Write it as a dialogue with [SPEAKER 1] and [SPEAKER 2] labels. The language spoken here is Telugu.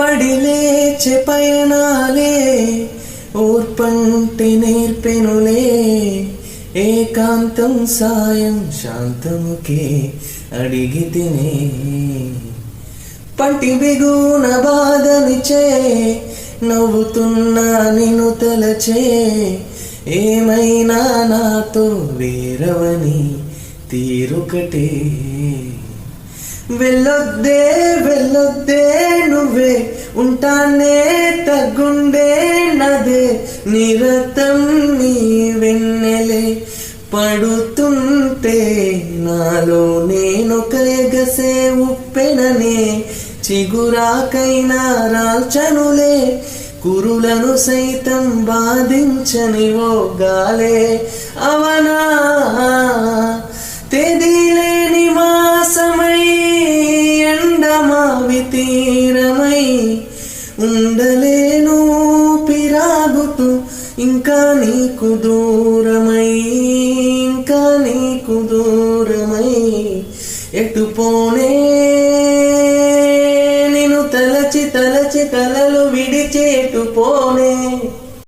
[SPEAKER 1] పడిలేచే పయనాలే ఓర్పంటి నేర్పెనులే ఏకాంతం సాయం శాంతముకే అడిగితినే పంటి బిగున బాధనిచే నవ్వుతున్నా నిన్ను తలచే ఏమైనా నాతో వేరవని తీరుకటే వెళ్ళొద్దే వెళ్ళొద్దే నువ్వే ఉంటానే తగ్గుండే నదే నిరతం నీ వెన్నెలే పడుతుంటే నాలో నేనొక ఎగసే ఉప్పెననే చిగురాకైనా రాల్చనులే కురులను సైతం బాధించని ఓ గాలే అవనా తేదీలేని మాసమై ఎండమావి తీరమై ఉండలేను పిరాగుతూ ఇంకా నీకు దూరమై ఇంకా నీకు దూరమై ఎటు పోనే నిన్ను తలచి తలచి తలలో